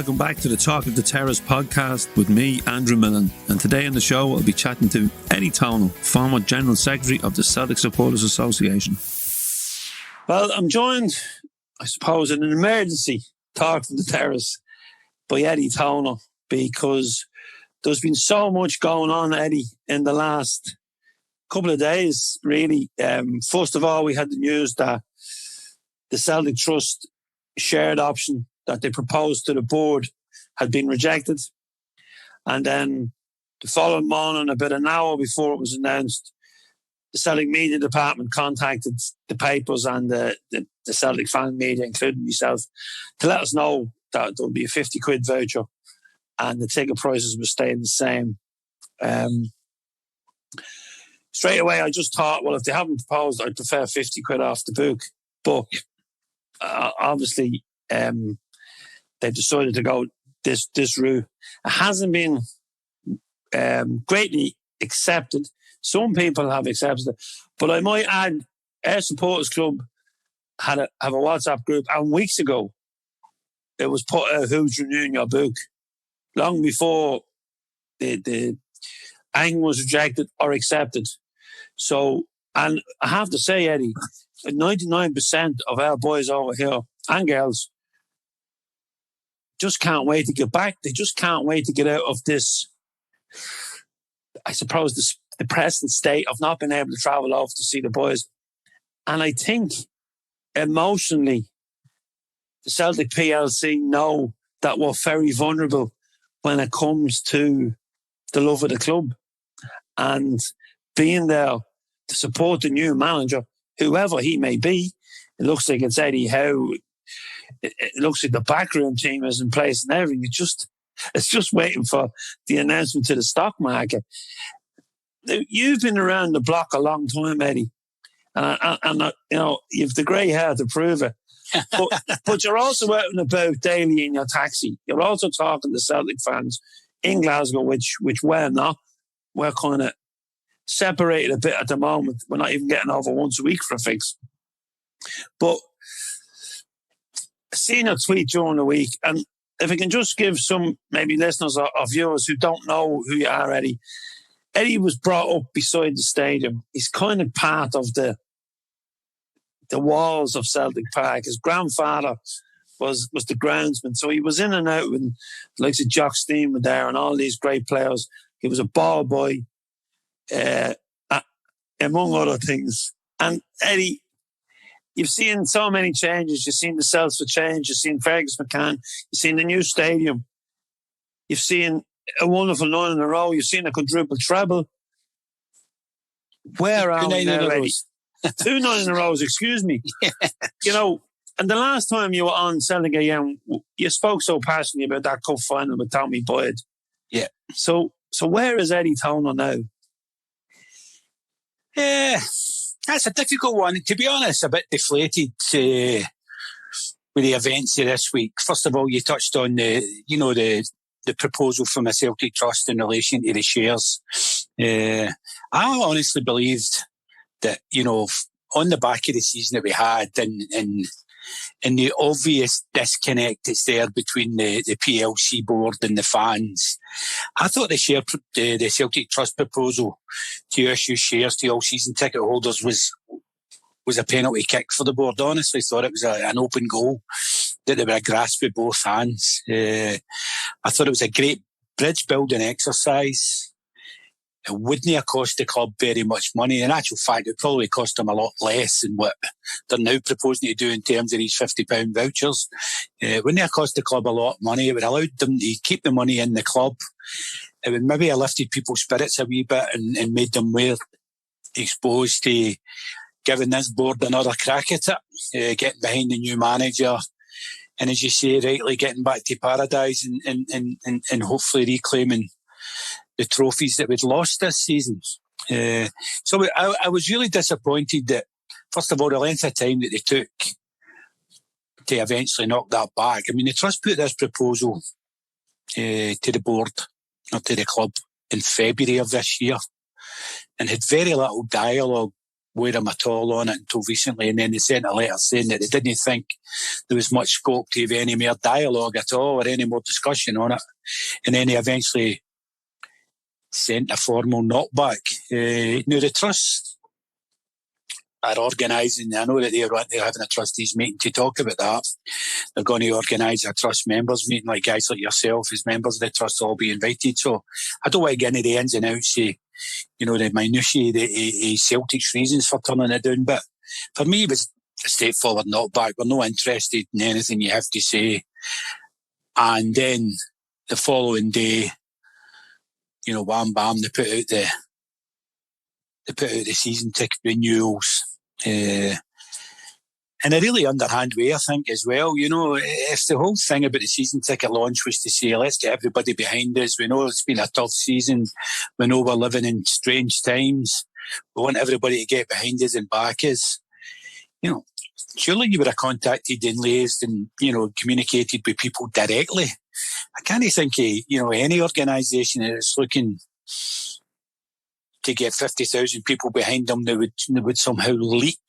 welcome back to the Talk of the Terrace podcast with me, Andrew Milne. And today on the show, I'll be chatting to Eddie Tonal, former General Secretary of the Celtic Supporters Association. Well, I'm joined, I suppose, in an emergency Talk of the Terrace by Eddie Tonal, because there's been so much going on, Eddie, in the last couple of days, really. First of all, we had the news that the Celtic Trust shared option that they proposed to the board had been rejected. And then the following morning, about an hour before it was announced, the Celtic media department contacted the papers and the Celtic fan media, including myself, to let us know that there would be a 50 quid voucher and the ticket prices were staying the same. Straight away, I just thought, well, if they haven't proposed, I'd prefer 50 quid off the book. But obviously, they've decided to go this route. It hasn't been greatly accepted. Some people have accepted it. But I might add, our supporters club have a WhatsApp group, and weeks ago, it was put out who's renewing your book, long before the aim was rejected or accepted. So, and I have to say, Eddie, 99% of our boys over here and girls just can't wait to get back. They just can't wait to get out of this, I suppose, the present state of not being able to travel off to see the boys. And I think emotionally, the Celtic PLC know that we're very vulnerable when it comes to the love of the club. And being there to support the new manager, whoever he may be, it looks like it's Eddie Howe. It looks like the backroom team is in place and everything. It's just waiting for the announcement to the stock market. You've been around the block a long time, Eddie, and you know you've the grey hair to prove it. But you're also out and about daily in your taxi. You're also talking to Celtic fans in Glasgow, which we're not. We're kind of separated a bit at the moment. We're not even getting over once a week for a fix. But seeing a tweet during the week, and if I can just give some maybe listeners or viewers who don't know who you are, Eddie. Eddie was brought up beside the stadium. He's kind of part of the walls of Celtic Park. His grandfather was the groundsman, so he was in and out when the likes of Jock, Stein were there and all these great players. He was a ball boy, among other things. And Eddie, you've seen so many changes. You've seen the Celtic change. You've seen Fergus McCann. You've seen the new stadium. You've seen a wonderful 9 in a row. You've seen a quadruple treble. Where are we now, Eddie? 2 9 in a row, excuse me. Yeah. You know, and the last time you were on Celtic AM, you spoke so passionately about that cup final with Tommy Boyd. Yeah. So where is Eddie Tonal now? Yeah, that's a difficult one. To be honest, a bit deflated with the events of this week. First of all, you touched on the proposal from the Celtic Trust in relation to the shares. I honestly believed that, on the back of the season that we had and the obvious disconnect that's there between the PLC board and the fans, I thought the Celtic Trust proposal to issue shares to all season ticket holders was a penalty kick for the board. Honestly, thought it was an open goal that they were a grasp with both hands. I thought it was a great bridge building exercise. It wouldn't have cost the club very much money. In actual fact, it probably cost them a lot less than what they're now proposing to do in terms of these £50 vouchers. It wouldn't have cost the club a lot of money. It would have allowed them to keep the money in the club. It would maybe have lifted people's spirits a wee bit and made them more exposed to giving this board another crack at it, getting behind the new manager. And as you say, rightly, getting back to paradise and hopefully reclaiming the trophies that we'd lost this season. So I was really disappointed that, first of all, the length of time that they took to eventually knock that back. I mean, the Trust put this proposal to the board, or to the club, in February of this year, and had very little dialogue weigh them at all on it until recently, and then they sent a letter saying that they didn't think there was much scope to have any more dialogue at all or any more discussion on it. And then they eventually sent a formal knockback. Now, the Trust are organising, I know that they're having a trustees meeting to talk about that. They're going to organise a Trust members meeting, like guys like yourself as members of the Trust will all be invited. So I don't want to get into the ins and outs, the minutiae, the Celtic's reasons for turning it down. But for me, it was a straightforward knockback. We're not interested in anything you have to say. And then the following day, wham bam, they put out the season ticket renewals. In a really underhand way, I think, as well. If the whole thing about the season ticket launch was to say, let's get everybody behind us. We know it's been a tough season. We know we're living in strange times. We want everybody to get behind us and back us. Surely you would have contacted and liaised and, communicated with people directly. I can't think of, any organisation that's looking to get 50,000 people behind them that would somehow leak,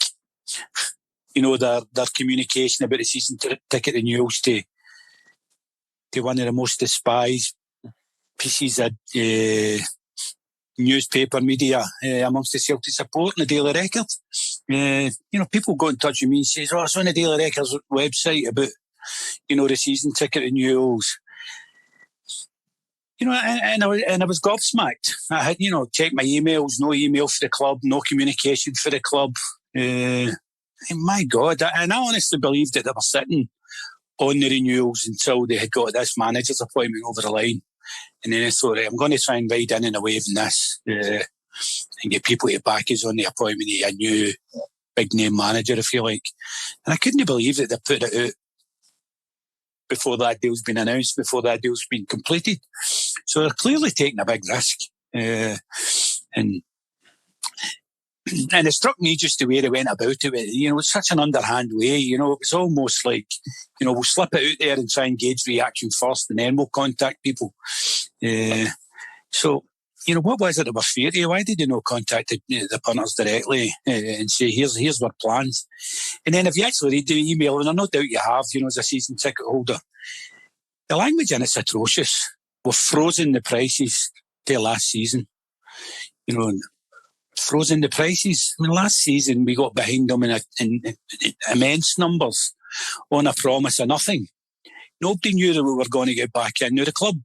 their communication about the season ticket renewals to one of the most despised pieces of newspaper media amongst the Celtic Support and the Daily Record. People go in touch with me and say, it's on the Daily Record's website about, the season ticket renewals. And I was gobsmacked. I had, checked my emails, no email for the club, no communication for the club. And my God, and I honestly believed that they were sitting on the renewals until they had got this manager's appointment over the line. And then I thought, I'm going to try and ride in and away from this and get people to back us on the appointment of a new big name manager, if you like. And I couldn't believe that they put it out before that deal's been announced, before that deal's been completed. So they're clearly taking a big risk. And it struck me just the way they went about it. It's such an underhand way. It was almost like, we'll slip it out there and try and gauge reaction first, and then we'll contact people. So, what was it that was fair to you? Why did you not contact the punters directly and say, here's our plans? And then if you actually read the email, and I no doubt you have, as a season ticket holder, the language in it's atrocious. We've frozen the prices till last season. Frozen the prices. Last season we got behind them in immense numbers on a promise of nothing. Nobody knew that we were going to get back in. Now, the club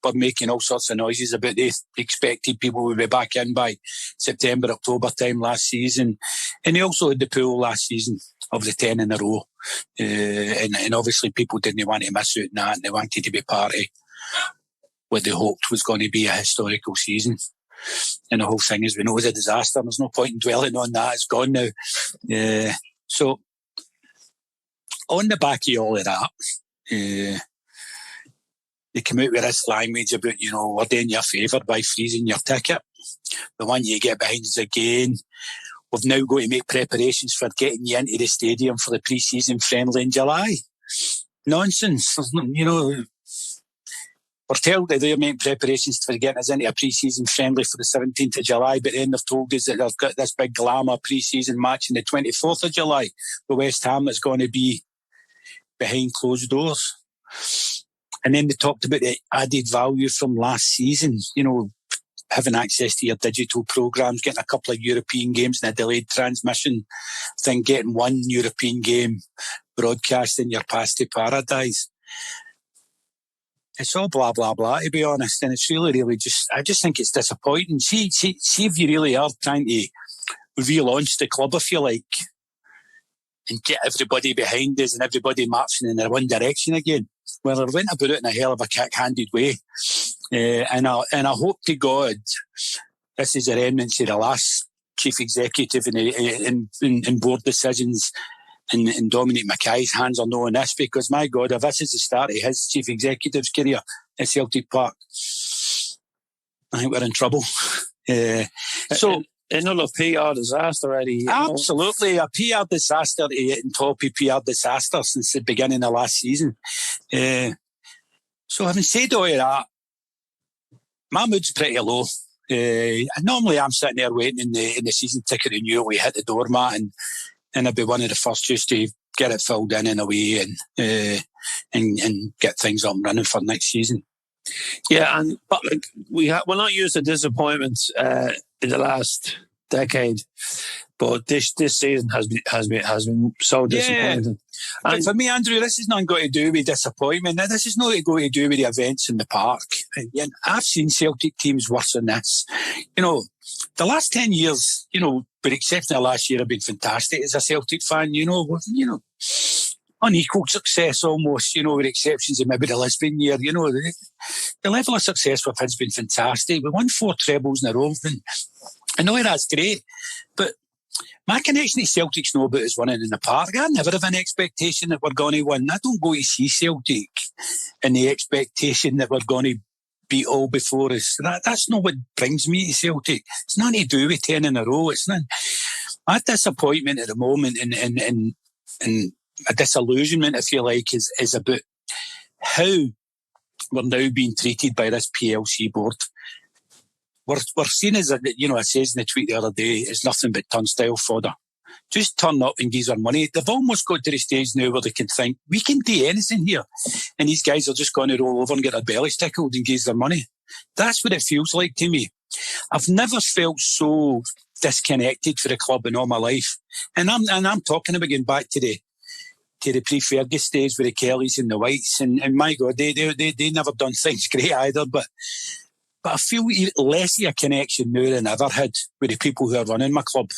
were making all sorts of noises about they expected people would be back in by September, October time last season. And they also had the pool last season of the 10 in a row. And obviously people didn't want to miss out on that, and they wanted to be part of what they hoped was going to be a historical season. And the whole thing, as we know, is a disaster. There's no point in dwelling on that. It's gone now. So, on the back of all of that, they come out with this language about, we're doing you a favour by freezing your ticket. We want you to get behind us again. We've now got to make preparations for getting you into the stadium for the pre-season friendly in July. Nonsense. We're told that they're making preparations for getting us into a pre-season friendly for the 17th of July, but then they've told us that they've got this big glamour pre-season match on the 24th of July with West Ham that's going to be behind closed doors. And then they talked about the added value from last season, having access to your digital programmes, getting a couple of European games in a delayed transmission thing, getting one European game broadcast in your pass to paradise. It's all blah, blah, blah, to be honest. And it's really I just think it's disappointing. See if you really are trying to relaunch the club, if you like, and get everybody behind us and everybody marching in their one direction again. Well, I went about it in a hell of a kick-handed way. And I hope to God this is a remnant of the last chief executive in board decisions, and Dominic Mackay's hands are no on this, because, my God, if this is the start of his chief executive's career at Celtic Park, I think we're in trouble. So another PR disaster, Eddie. Absolutely, a PR disaster on top of PR disaster since the beginning of last season. So having said all of that, my mood's pretty low. Normally I'm sitting there waiting in the season ticket renewal. We hit the doormat, and I'd be one of the first just to get it filled in a way and get things up and running for next season. Yeah, but we're not used to disappointment in the last decade, but this season has been so disappointing. Yeah. And for me, Andrew, this is not got to do with disappointment. This is not going to do with the events in the park. And I've seen Celtic teams worse than this. The last 10 years, with the exception of last year, have been fantastic as a Celtic fan. Unequal success almost. With exceptions of maybe the Lisbon year. The level of success we've had has been fantastic. We won 4 trebles in a row. And I know that's great, but my connection to Celtic's no about us winning in the park. I never have an expectation that we're going to win. I don't go to see Celtic in the expectation that we're going to beat all before us. That's not what brings me to Celtic. It's nothing to do with 10 in a row. It's not. My disappointment at the moment and a disillusionment, if you like, is about how we're now being treated by this PLC board. We're seen as, I says in the tweet the other day, it's nothing but turnstile fodder. Just turn up and give our money. They've almost got to the stage now where they can think, we can do anything here. And these guys are just going to roll over and get their bellies tickled and give their money. That's what it feels like to me. I've never felt so disconnected for the club in all my life. And I'm talking about going back to the pre-Fergus days with the Kellys and the Whites. And my God, they never done things great either, but I feel less of a connection now than I ever had with the people who are running my club.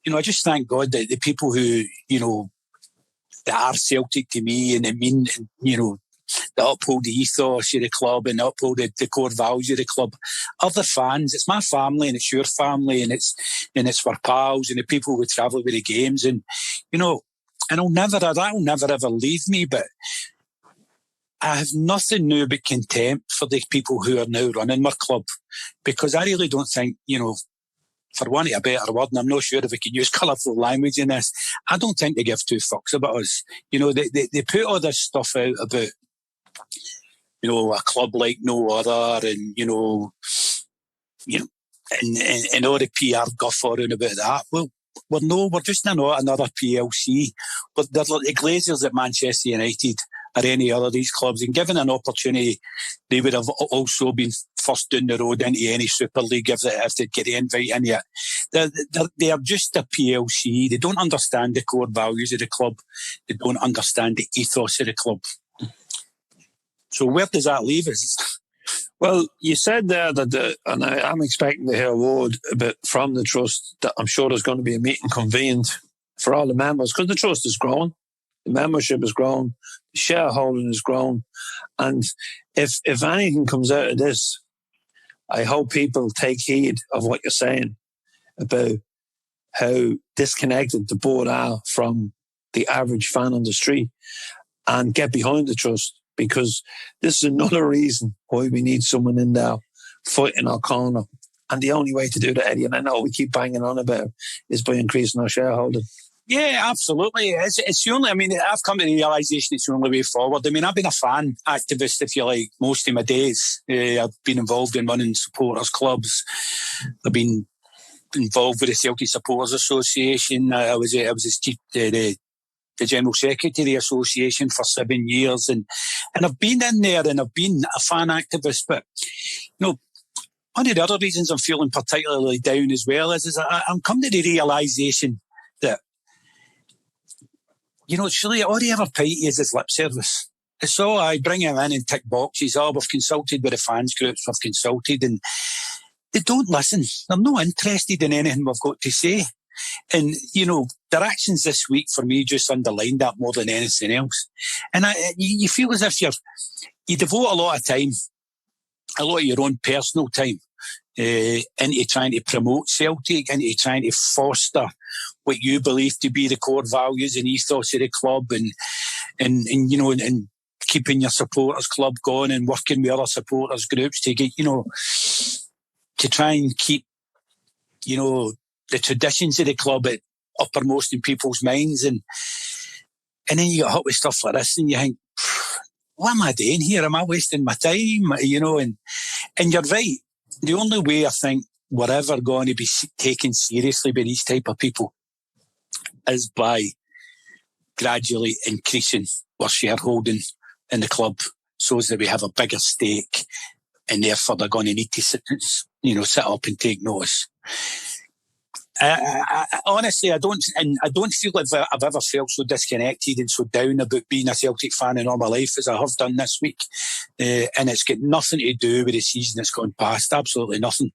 I just thank God that the people who, that are Celtic to me and that uphold the ethos of the club and uphold the core values of the club are the fans. It's my family and it's your family and it's for pals and the people who travel with the games. And, and that'll never ever leave me, but I have nothing now but contempt for the people who are now running my club, because I really don't think, for want of a better word, and I'm not sure if we can use colourful language in this, I don't think they give 2 fucks about us. They put all this stuff out about, a club like no other and, and all the PR guff around about that. Well, we're just not another PLC. But they're like the Glazers at Manchester United or any other of these clubs, and given an opportunity, they would have also been first down the road into any Super League if they'd get the invite in yet. They are just a PLC. They don't understand the core values of the club. They don't understand the ethos of the club. So where does that leave us? Well, you said there that, and I'm expecting to hear a word from the trust that I'm sure there's going to be a meeting convened for all the members, because the trust has grown, the membership has grown, the shareholding has grown, and if anything comes out of this, I hope people take heed of what you're saying about how disconnected the board are from the average fan on the street and get behind the trust, because this is another reason why we need someone in there fighting our corner. And the only way to do that, Eddie, and I know we keep banging on about it, is by increasing our shareholding. Yeah, absolutely. It's the only, I've come to the realisation it's the only way forward. I've been a fan activist, if you like, most of my days. I've been involved in running supporters clubs. I've been involved with the Celtic Supporters Association. I was the General Secretary of the Association for 7 years. And I've been in there and I've been a fan activist. But, one of the other reasons I'm feeling particularly down as well is I'm coming to the realisation that, it's really all they ever pay is lip service. It's all I bring him in and tick boxes. Oh, we've consulted with the fans groups, we've consulted, and they don't listen. They're not interested in anything we've got to say. And, their actions this week for me just underlined that more than anything else. And you feel as if you devote a lot of time, a lot of your own personal time, into trying to promote Celtic, into trying to foster what you believe to be the core values and ethos of the club, and keeping your supporters club going and working with other supporters groups to get, to try and keep, the traditions of the club uppermost in people's minds. And then you get hot with stuff like this and you think, what am I doing here? Am I wasting my time? And you're right. the only way I think we're ever going to be taken seriously by these type of people is by gradually increasing our shareholding in the club so that we have a bigger stake, and therefore they're going to need to sit up and take notice. Honestly, I don't feel like I've ever felt so disconnected and so down about being a Celtic fan in all my life as I have done this week. And it's got nothing to do with the season that's gone past. Absolutely nothing.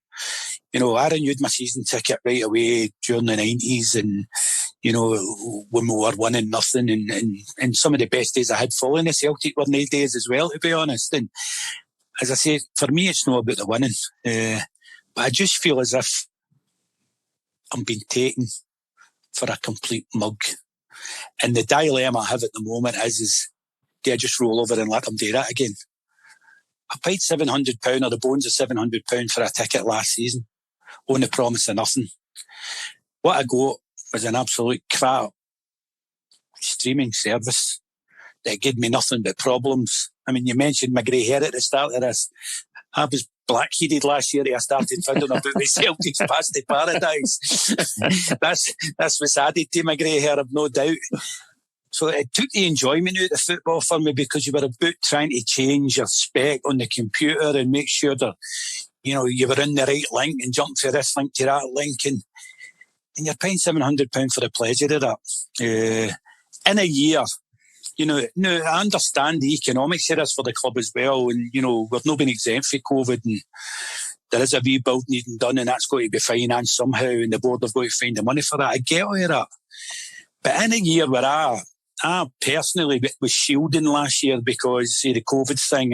I renewed my season ticket right away during the 90s, and when we were winning nothing, and some of the best days I had following the Celtic were nice days as well, to be honest. And as I say, for me, it's not about the winning. But I just feel as if I'm being taken for a complete mug. And the dilemma I have at the moment is do I just roll over and let them do that again? I paid £700 or the bones of £700 for a ticket last season on the promise of nothing. What I got was an absolute crap streaming service that gave me nothing but problems. I mean, you mentioned my grey hair at the start of this. I was black-headed last year. I started fiddling about the Celtics past the paradise. That's what's added to my grey hair, I've no doubt. So it took the enjoyment out of football for me, because you were about trying to change your spec on the computer and make sure that, you were in the right link and jump from this link to that link. And you're paying £700 for the pleasure of that. In a year, now I understand the economics of this for the club as well. And, we've not been exempt from COVID, and there is a rebuild needing done, and that's going to be financed somehow, and the board have got to find the money for that. I get all of that. But in a year where I personally was shielding last year because of the COVID thing,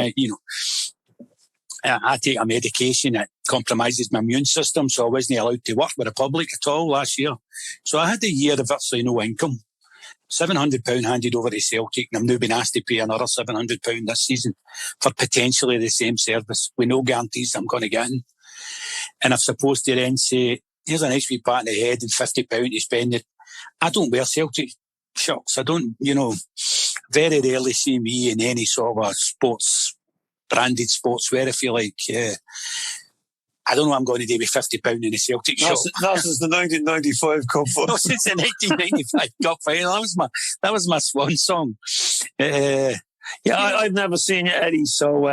I take a medication that compromises my immune system, so I wasn't allowed to work with the public at all last year. So I had a year of virtually no income. £700 handed over to Celtic, and I'm now being asked to pay another £700 this season for potentially the same service with no guarantees I'm going to get in. And I'm supposed to then say, here's a nice wee pat on the head and £50 to spend it. I don't wear Celtic shirts. I don't, very rarely see me in any sort of branded sportswear, if you like. I don't know what I'm going to do with £50 in a Celtic shirt. Not since the 1995 Cup final. Not since the 1995 Cup final. That was my swan song. I've never seen you, Eddie. So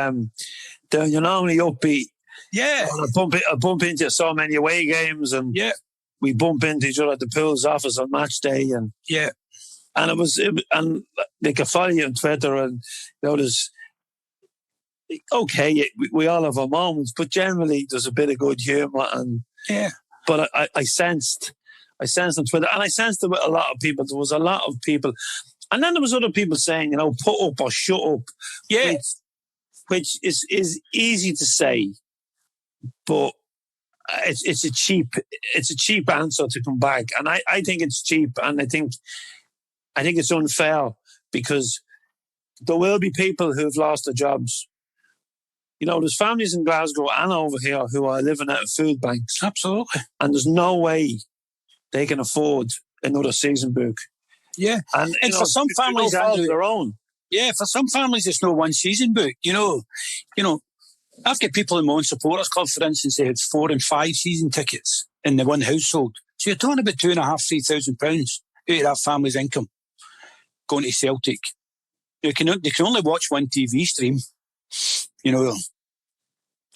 you're normally upbeat. Yeah. I bump into so many away games, and we bump into each other at the Pool's office on match day, and and they can follow you on Twitter, and there's. Okay, we all have our moments, but generally there's a bit of good humour, and But I sensed on Twitter, and I sensed it with a lot of people. There was a lot of people, and then there was other people saying, put up or shut up. Yeah, which is easy to say, but it's a cheap answer to come back, and I think it's cheap, and I think it's unfair, because there will be people who've lost their jobs. There's families in Glasgow and over here who are living out of food banks. Absolutely. And there's no way they can afford another season book. Yeah. And for some families, their own. Yeah, for some families, it's no one season book. I've got people in my own supporters club, for instance, they had 4 and 5 season tickets in the one household. So you're talking about £2,500, £3,000 out of that family's income going to Celtic. They can only watch one TV stream.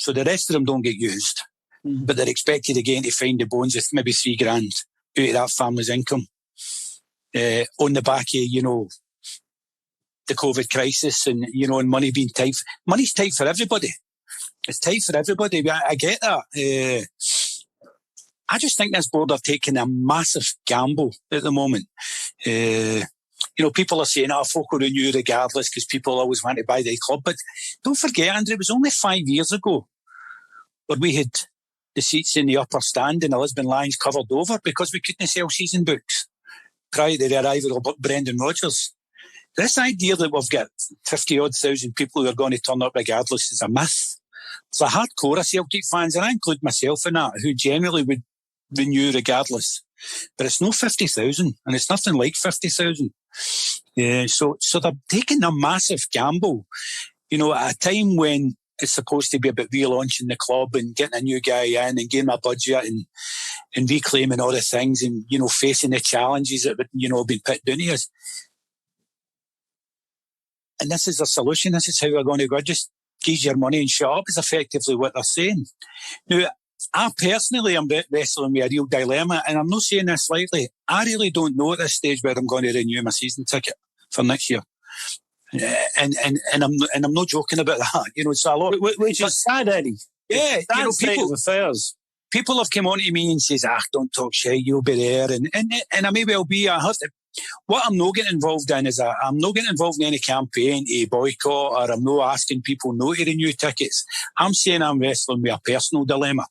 So the rest of them don't get used, but they're expected again to find the bones of maybe £3,000 out of that family's income on the back of, the COVID crisis and money being tight. Money's tight for everybody. It's tight for everybody. I get that. I just think this board are taking a massive gamble at the moment. People are saying, folk will renew regardless because people always want to buy the club. But don't forget, Andrew, it was only 5 years ago where we had the seats in the upper stand and the Lisbon Lions covered over because we couldn't sell season books prior to the arrival of Brendan Rodgers. This idea that we've got 50-odd thousand people who are going to turn up regardless is a myth. There's a hardcore of Celtic fans, and I include myself in that, who generally would renew regardless. But it's no 50,000, and it's nothing like 50,000. So they're taking a massive gamble, at a time when it's supposed to be about relaunching the club and getting a new guy in and getting my budget and reclaiming all the things and, facing the challenges that, been put down to us. And this is a solution. This is how we're going to go. Just give your money and shut up is effectively what they're saying. Now, I personally am wrestling with a real dilemma, and I'm not saying this lightly. I really don't know at this stage where I'm going to renew my season ticket for next year. And I'm not joking about that. It's a lot. Which is sad, Eddie. Yeah, people have come on to me and says, don't talk shit, you'll be there. And I may well be. I have to. What I'm not getting involved in is I'm not getting involved in any campaign to boycott, or I'm not asking people not to renew tickets. I'm saying I'm wrestling with a personal dilemma.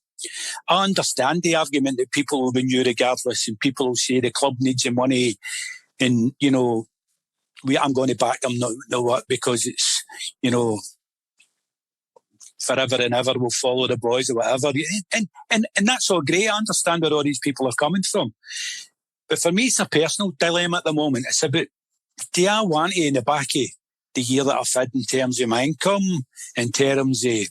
I understand the argument that people will renew regardless, and people will say the club needs the money, and I'm going to back them. No what? Because it's forever and ever we'll follow the boys or whatever. And that's all great. I understand where all these people are coming from. But for me, it's a personal dilemma at the moment. It's about, do I want to, in the back of the year that I've had in terms of my income, in terms of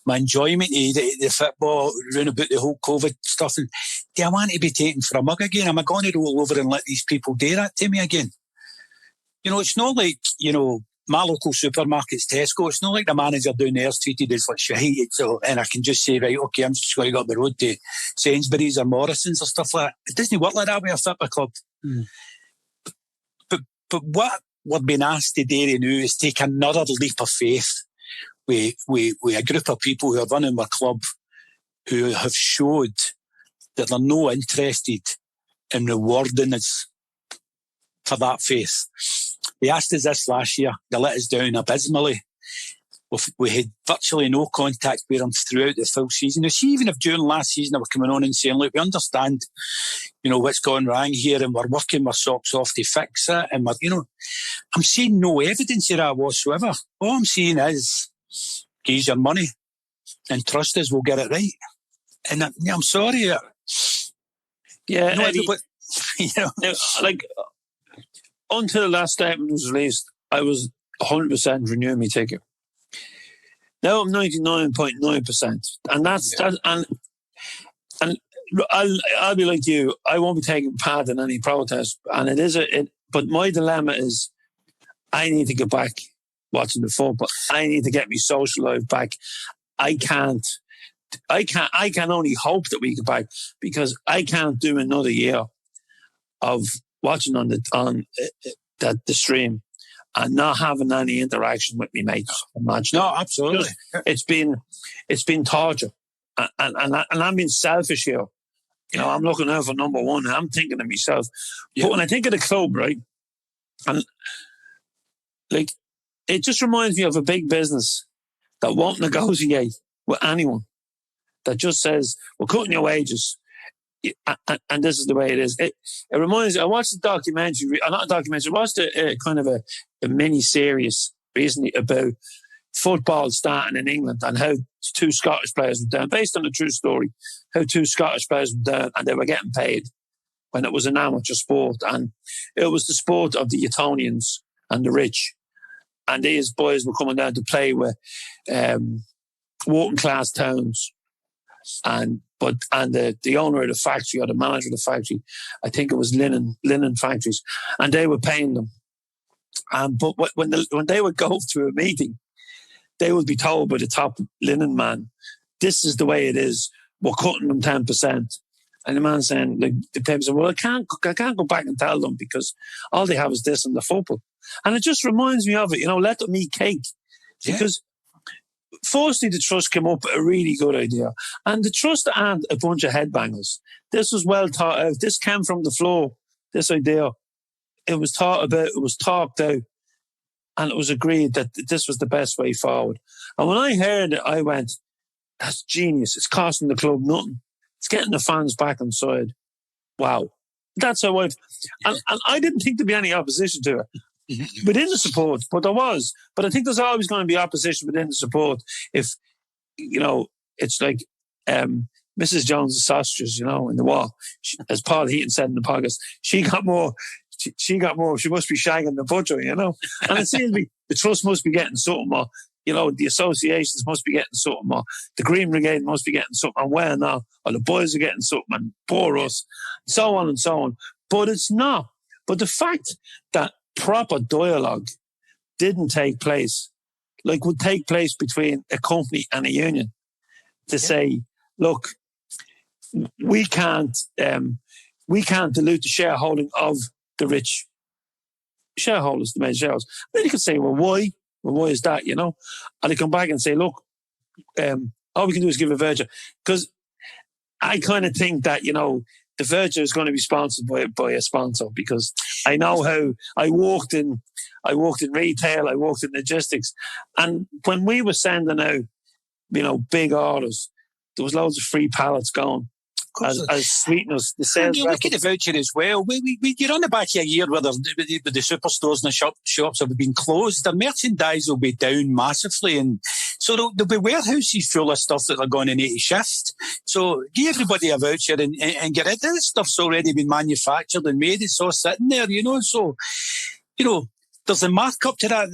my enjoyment of the football, round about the whole COVID stuff, and do I want to be taken for a mug again? Am I going to roll over and let these people do that to me again? It's not like, my local supermarket's Tesco. It's not like the manager down there's treated us like shite. So, and I can just say, right, okay, I'm just going to go up the road to Sainsbury's or Morrison's or stuff like that. It doesn't work like that with a football club. Mm. But what we're being asked today now is take another leap of faith with a group of people who are running our club who have showed that they're no interested in rewarding us for that faith. They asked us this last year. They let us down abysmally. We had virtually no contact with them throughout the full season. See, even if during last season they were coming on and saying, look, we understand, what's gone wrong here, and we're working our socks off to fix it. And I'm seeing no evidence of that whatsoever. All I'm seeing is, give your money and trust us, we'll get it right. And I'm sorry. Yeah, Eddie, until the last statement was released, I was 100% renewing my ticket. Now I'm 99.9%, and that's that. And I'll be like you. I won't be taking part in any protest, and it is But my dilemma is, I need to get back watching the football. I need to get my social life back. I can only hope that we get back, because I can't do another year of watching on the stream and not having any interaction with me mates. No, absolutely. It's been torture, and I'm being selfish here. I'm looking out for number one. I'm thinking of myself. Yeah. But when I think of the club, right, and it just reminds me of a big business that won't negotiate with anyone. That just says, we're cutting your wages. And this is the way it is. It reminds me, I watched a documentary, not a documentary, I watched a kind of a mini series recently about football starting in England and how two Scottish players were down, based on a true story, how two Scottish players were down and they were getting paid when it was an amateur sport. And it was the sport of the Etonians and the rich. And these boys were coming down to play with working class towns. And the owner of the factory, or the manager of the factory, I think it was linen factories, and they were paying them. But when they would go through a meeting, they would be told by the top linen man, "This is the way it is. We're cutting them 10%." And the man saying, the paper said, "Well, I can't go back and tell them, because all they have is this and the football." And it just reminds me of it. Let them eat cake, because. Firstly, the Trust came up with a really good idea. And the Trust aren't a bunch of headbangers. This was well thought out. This came from the floor, this idea. It was thought about, it was talked out, and it was agreed that this was the best way forward. And when I heard it, I went, that's genius. It's costing the club nothing. It's getting the fans back inside. Wow. That's how and I didn't think there'd be any opposition to it. Within the support, but there was. But I think there's always going to be opposition within the support. If, it's like Mrs. Jones's sausages, in the war. As Paul Heaton said in the podcast, she got more. She must be shagging the butcher, And it seems to be the Trust must be getting something more. the associations must be getting something, or the Green Brigade must be getting something, and we're not, or the boys are getting something, and poor us, so on and so on. But it's not. But the fact that proper dialogue didn't take place, like would take place between a company and a union, to say, look, we can't dilute the shareholding of the rich shareholders, the major shareholders. Then you could say, well, why? Well, why is that, And they come back and say, look, all we can do is give a voucher. Because I kind of think that, the voucher is going to be sponsored by a sponsor, because I know how I walked in retail, I walked in logistics. And when we were sending out, big orders, there was loads of free pallets going. As sweeteners, the sales. You look at the voucher as well. You're on the back of a year where the superstores and the shops have been closed. Their merchandise will be down massively, and so there'll be warehouses full of stuff that are going to need to shift. So give everybody a voucher and get rid of this stuff's already been manufactured and made. It's all sitting there, So, there's a markup to that.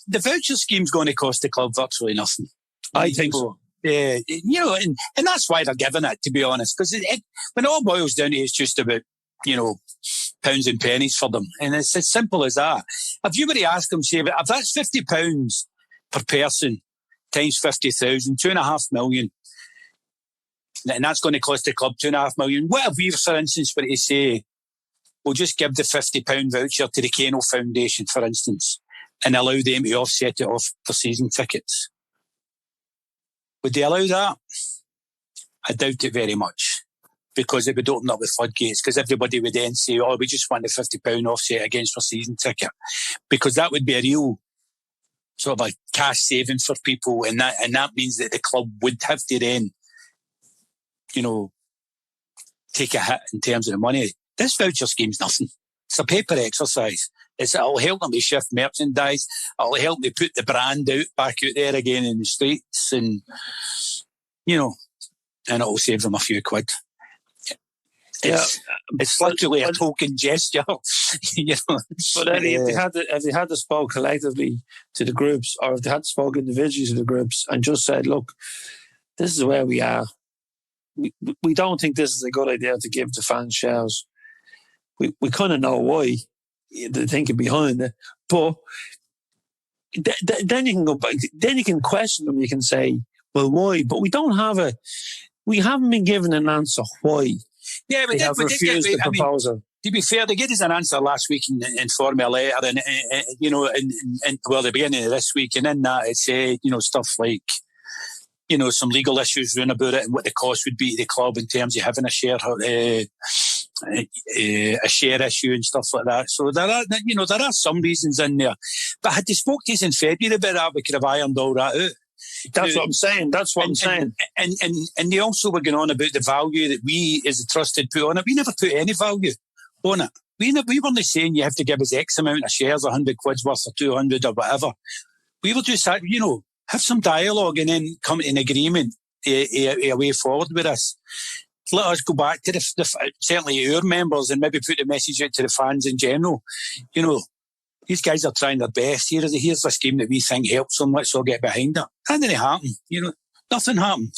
The voucher scheme's going to cost the club virtually nothing. I think so. And that's why they're giving it, to be honest, because when it all boils down to it, it's just about, pounds and pennies for them. And it's as simple as that. If you were to ask them, say, if that's £50 per person times 50,000, 2.5 million, and that's going to cost the club 2.5 million, what if we, for instance, were to say, we'll just give the £50 voucher to the Kano Foundation, for instance, and allow them to offset it off for season tickets? Would they allow that? I doubt it very much, because it would open up the floodgates, because everybody would then say, oh, we just want the £50 offset against our season ticket, because that would be a real sort of a cash saving for people, and that means that the club would have to then, take a hit in terms of the money. This voucher scheme's nothing. It's a paper exercise. It'll help them to shift merchandise. It'll help them put the brand back out there again in the streets, and and it'll save them a few quid. It's literally a token gesture, But Eddie, if they had to spoke collectively to the groups, or if they had to spoke individually to the groups, and just said, look, this is where we are. We don't think this is a good idea to give the fans shares. We kind of know why, the thinking behind it, but then you can go back. Then you can question them. You can say, "Well, why?" But we haven't been given an answer why. Yeah, they have refused the proposal. To be fair, they gave us an answer last week in Formula letter, and the beginning of this week, and in that it said, stuff like, some legal issues around about it and what the cost would be to the club in terms of having a share issue and stuff like that. So there are some reasons in there. But had they spoke to us in February about that, we could have ironed all that out. That's what I'm saying. And they also were going on about the value that we, as a trust, had put on it. We never put any value on it. We weren't saying you have to give us X amount of shares, 100 quid's worth or 200 or whatever. We were just, have some dialogue and then come to an agreement, a way forward with us. Let us go back to certainly our members, and maybe put the message out to the fans in general. These guys are trying their best. Here's a scheme that we think helps them. Let's all get behind it. That didn't happen. Nothing happened.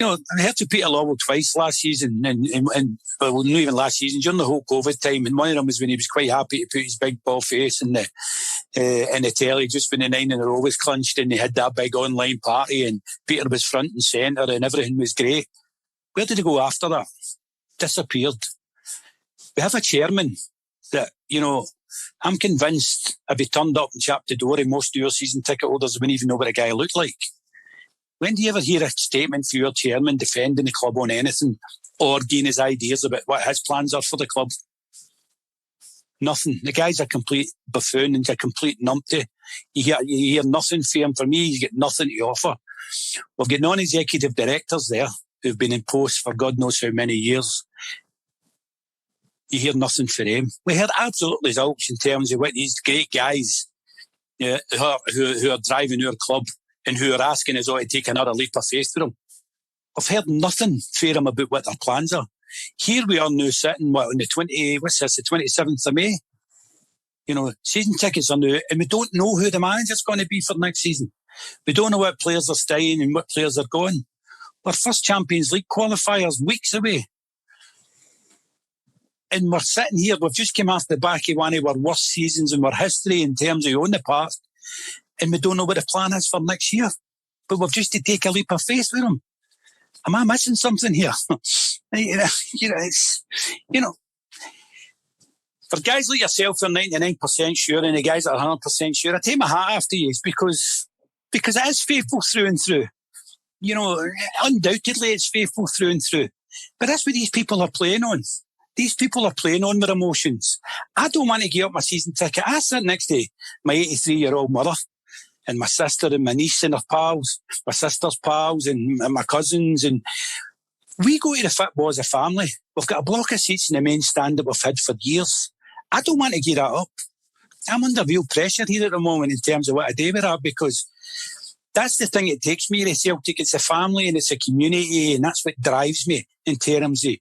I heard to Peter Lawwell twice last season, and not even last season, during the whole COVID time. And one of them was when he was quite happy to put his big bald face in the telly just when the 9 in a row was clinched, and they had that big online party, and Peter was front and centre, and everything was great. Where did he go after that? Disappeared. We have a chairman that, I'm convinced if he turned up and chapped the door, and most of your season ticket holders wouldn't even know what a guy looked like. When do you ever hear a statement from your chairman defending the club on anything, or giving his ideas about what his plans are for the club? Nothing. The guy's a complete buffoon and a complete numpty. You hear nothing from him. For me, he's got nothing to offer. We've got non-executive directors there who've been in post for God knows how many years. You hear nothing from them. We heard absolutely zilch in terms of what these great guys who are driving our club and who are asking us all to take another leap of faith for them. I've heard nothing from them about what their plans are. Here we are now sitting on the 27th of May. Season tickets are new, and we don't know who the manager's going to be for next season. We don't know what players are staying and what players are going. We're first Champions League qualifiers weeks away. And we're sitting here, we've just come off the back of one of our worst seasons in our history in terms of on the past, and we don't know what the plan is for next year. But we've just to take a leap of faith with them. Am I missing something here? For guys like yourself, you're 99% sure, and the guys that are 100% sure, I take my hat off to you because it is faithful through and through. Undoubtedly it's faithful through and through. But that's what these people are playing on. These people are playing on their emotions. I don't want to give up my season ticket. I sit next to my 83-year-old mother and my sister and my niece and her pals, my sister's pals and my cousins. And we go to the football as a family. We've got a block of seats in the main stand that we've had for years. I don't want to give that up. I'm under real pressure here at the moment in terms of what I do with that, because that's the thing that takes me to Celtic. It's a family and it's a community, and that's what drives me in terms of.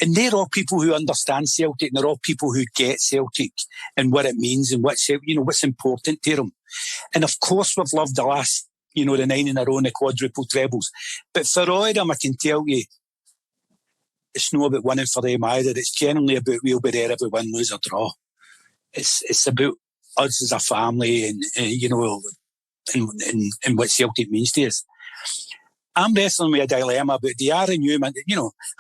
And they're all people who understand Celtic, and they're all people who get Celtic and what it means and what's important to them. And of course, we've loved the last, the 9 in a row and the quadruple trebles. But for all of them, I can tell you, it's not about winning for them either. It's generally about we'll be there if we win, lose or draw. It's about us as a family and what Celtic means to us. I'm wrestling with a dilemma about the renew.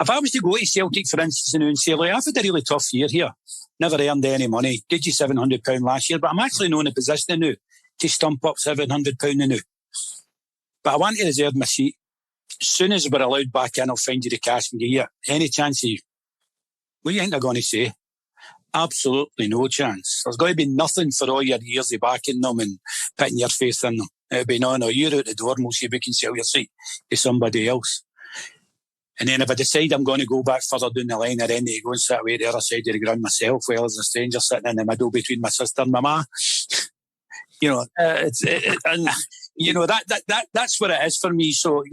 If I was to go to Celtic, for instance, and say, like, I've had a really tough year here, never earned any money, did you £700 last year, but I'm actually not in a position now to stump up £700 now. But I want to reserve my seat. As soon as we're allowed back in, I'll find you the cash and give you any chance of you. What do you think they're going to say? Absolutely no chance. There's going to be nothing for all your years of backing them and putting your faith in them. It'll be, no, you're out the door and we'll see if we can sell your seat to somebody else. And then if I decide I'm going to go back further down the line, I then need to go and sit away the other side of the ground myself, while there's a stranger sitting in the middle between my sister and my ma. That's what it is for me. So,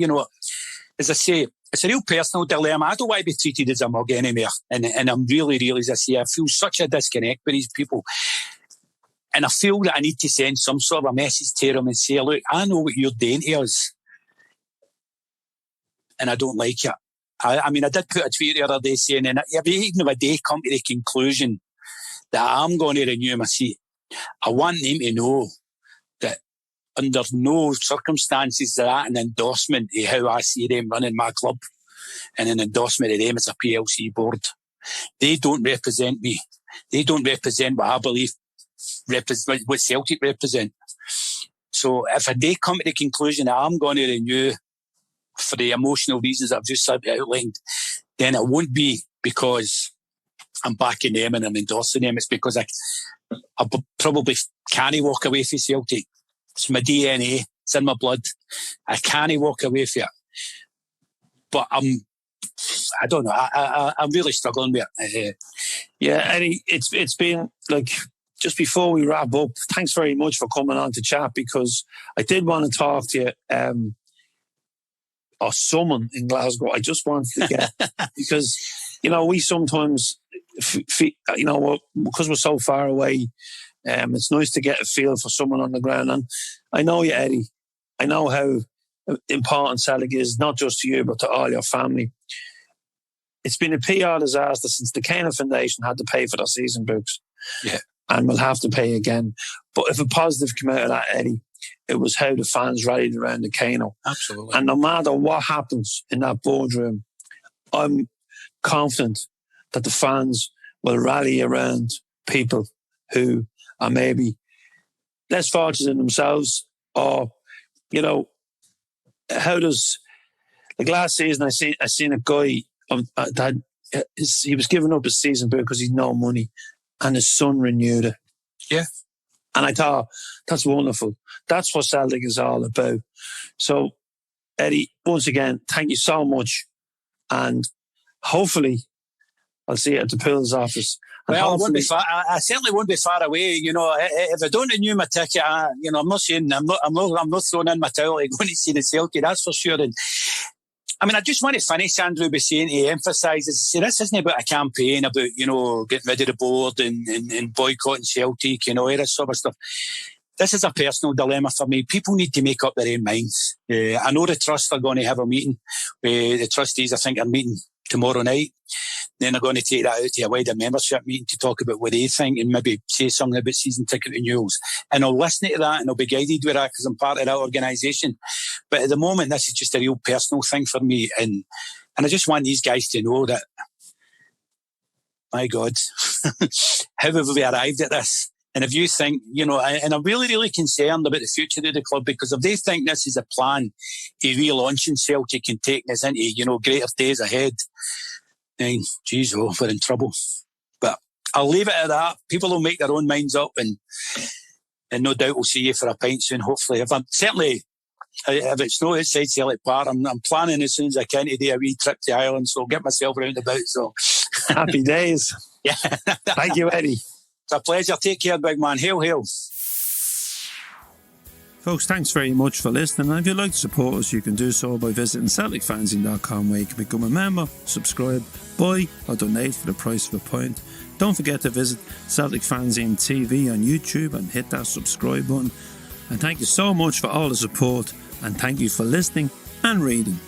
as I say, it's a real personal dilemma. I don't want to be treated as a mug anymore. And I'm really, as I say, I feel such a disconnect with these people. And I feel that I need to send some sort of a message to them and say, look, I know what you're doing to us. And I don't like it. I did put a tweet the other day saying, and if even if a day come to the conclusion that I'm going to renew my seat, I want them to know that under no circumstances is that an endorsement of how I see them running my club and an endorsement of them as a PLC board. They don't represent me. They don't represent what I believe what Celtic represent. So if a day come to the conclusion that I'm going to renew for the emotional reasons I've just outlined, then it won't be because I'm backing them and I'm endorsing them. It's because I probably can't walk away from Celtic. It's my DNA. It's in my blood. I can't walk away from it. But I don't know. I'm really struggling with it. Yeah, Eddie, it's been like, just before we wrap up, thanks very much for coming on to chat, because I did want to talk to you, or someone in Glasgow. I just wanted to get, because, we sometimes, because we're so far away, it's nice to get a feel for someone on the ground. And I know you, Eddie. I know how important Celtic is, not just to you, but to all your family. It's been a PR disaster since the Kano Foundation had to pay for their season books. Yeah. And we'll have to pay again. But if a positive came out of that, Eddie, it was how the fans rallied around the Kano. Absolutely. And no matter what happens in that boardroom, I'm confident that the fans will rally around people who are maybe less fortunate in themselves, or, how does, like last season, I seen a guy that he was giving up his season book because he'd no money, and his son renewed it. Yeah. And I thought, that's wonderful. That's what Celtic is all about. So, Eddie, once again, thank you so much. And hopefully, I'll see you at the Pills office. Well, I certainly won't be far away. If I don't renew my ticket, I'm not saying I'm not throwing in my towel and going to see the Celtic. That's for sure. And I just want to finish, Andrew, by saying, to emphasise, this isn't about a campaign about, getting rid of the board and boycotting Celtic, all that sort of stuff. this is a personal dilemma for me. People need to make up their own minds. I know the Trust are going to have a meeting. The trustees, I think, are meeting tomorrow night. Then they're going to take that out to a wider membership meeting to talk about what they think and maybe say something about season ticket renewals. And I'll listen to that and I'll be guided with that because I'm part of that organisation. But at the moment, this is just a real personal thing for me. And I just want these guys to know that, my God, how have we arrived at this? And if you think, and I'm really, really concerned about the future of the club, because if they think this is a plan to relaunching Celtic and taking us into, greater days ahead, then, geez, we're in trouble. But I'll leave it at that. People will make their own minds up, and no doubt we'll see you for a pint soon, hopefully. If it's not outside Celtic Park, I'm planning as soon as I can to do a wee trip to Ireland, so I'll get myself round about. So happy days. Yeah. Thank you, Eddie. It's a pleasure. Take care, big man. Hail, hail. Folks, thanks very much for listening. And if you'd like to support us, you can do so by visiting CelticFanzine.com, where you can become a member, subscribe, buy or donate for the price of a pint. Don't forget to visit Celtic Fanzine TV on YouTube and hit that subscribe button. And thank you so much for all the support, and thank you for listening and reading.